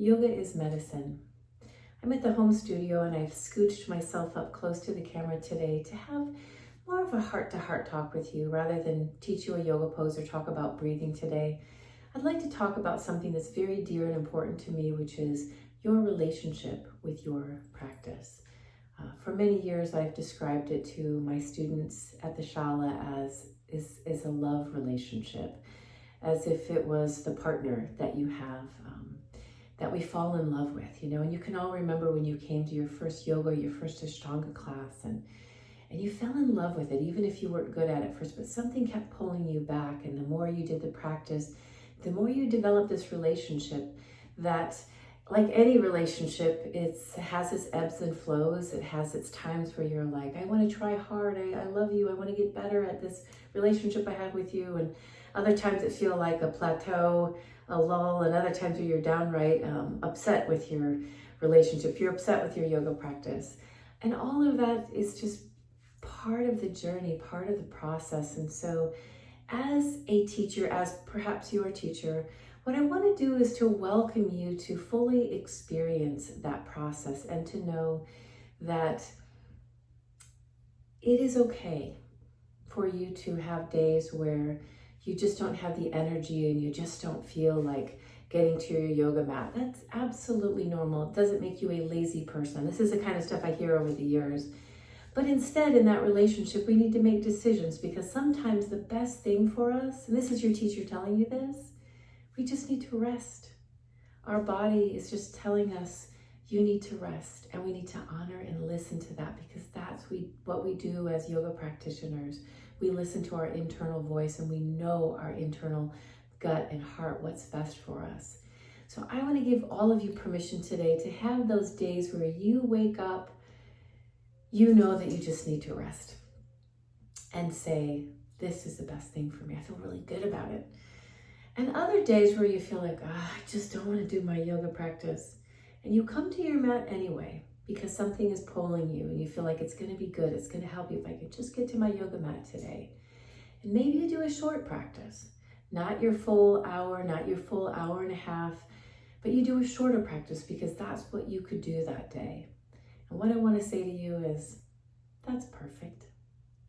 Yoga is medicine. I'm at the home studio and I've scooched myself up close to the camera today to have more of a heart-to-heart talk with you rather than teach you a yoga pose or talk about breathing today. I'd like to talk about something that's very dear and important to me, which is your relationship with your practice. For many years, I've described it to my students at the Shala as is a love relationship, as if it was the partner that you have, that we fall in love with, and you can all remember when you came to your first yoga, your first Ashtanga class, and you fell in love with it, even if you weren't good at it first, but something kept pulling you back. And the more you did the practice, the more you developed this relationship that, like any relationship, it has its ebbs and flows. It has its times where you're like, I want to try hard. I love you. I want to get better at this relationship I had with you. And other times it feels like a plateau, a lull, and other times where you're downright upset with your relationship. You're upset with your yoga practice. And all of that is just part of the journey, part of the process. And so as a teacher, as perhaps your teacher, what I want to do is to welcome you to fully experience that process and to know that it is okay for you to have days where you just don't have the energy and you just don't feel like getting to your yoga mat. That's absolutely normal. It doesn't make you a lazy person. This is the kind of stuff I hear over the years. But instead, in that relationship, we need to make decisions, because sometimes the best thing for us, and this is your teacher telling you this, we just need to rest. Our body is just telling us, you need to rest, and we need to honor and listen to that, because that's what we do as yoga practitioners. We listen to our internal voice and we know our internal gut and heart, what's best for us. So I want to give all of you permission today to have those days where you wake up, you know that you just need to rest and say, this is the best thing for me. I feel really good about it. And other days where you feel like, I just don't want to do my yoga practice. And you come to your mat anyway, because something is pulling you and you feel like it's going to be good. It's going to help you if I could just get to my yoga mat today. And maybe you do a short practice, not your full hour, not your full hour and a half, but you do a shorter practice because that's what you could do that day. And what I want to say to you is, that's perfect.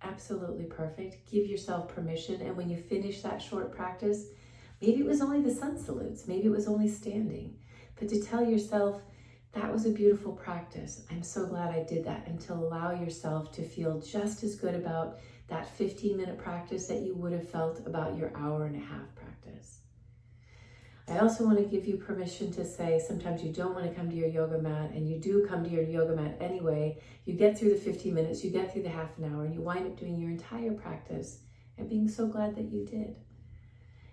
Absolutely perfect. Give yourself permission. And when you finish that short practice, maybe it was only the sun salutes, maybe it was only standing, but to tell yourself, that was a beautiful practice. I'm so glad I did that. And to allow yourself to feel just as good about that 15-minute practice that you would have felt about your hour and a half practice. I also want to give you permission to say, sometimes you don't want to come to your yoga mat, and you do come to your yoga mat anyway. You get through the 15 minutes, you get through the half an hour, and you wind up doing your entire practice and being so glad that you did.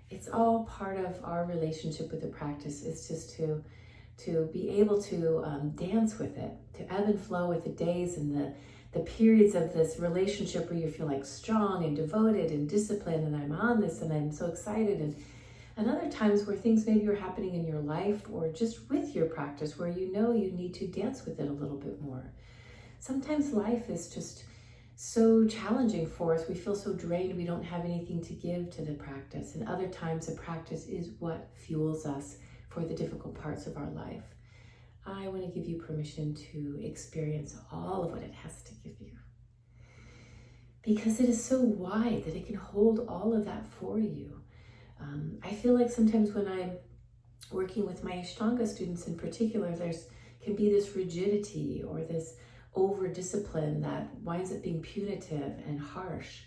It's all part of our relationship with the practice. It's just to be able to dance with it, to ebb and flow with the days and the periods of this relationship where you feel like strong and devoted and disciplined, and I'm on this and I'm so excited, and other times where things maybe are happening in your life or just with your practice where you know you need to dance with it a little bit more. Sometimes life is just so challenging for us. We feel so drained we don't have anything to give to the practice. And other times the practice is what fuels us for the difficult parts of our life. I want to give you permission to experience all of what it has to give you, because it is so wide that it can hold all of that for you. I feel like sometimes when I'm working with my Ashtanga students in particular, can be this rigidity or this over-discipline that winds up being punitive and harsh.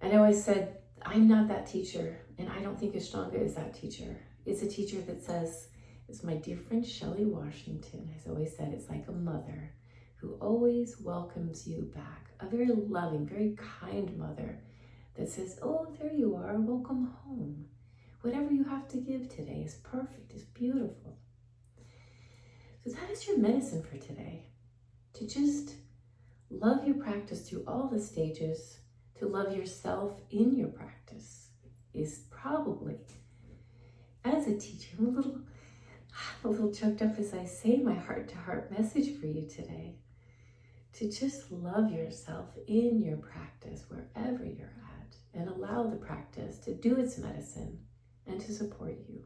And I always said, I'm not that teacher, and I don't think Ashtanga is that teacher. It's a teacher that says, as my dear friend Shelley Washington has always said, it's like a mother who always welcomes you back. A very loving, very kind mother that says, oh, there you are, welcome home. Whatever you have to give today is perfect, is beautiful. So that is your medicine for today. To just love your practice through all the stages, to love yourself in your practice is probably, as a teacher, I'm a little choked up as I say my heart-to-heart message for you today. To just love yourself in your practice, wherever you're at, and allow the practice to do its medicine and to support you.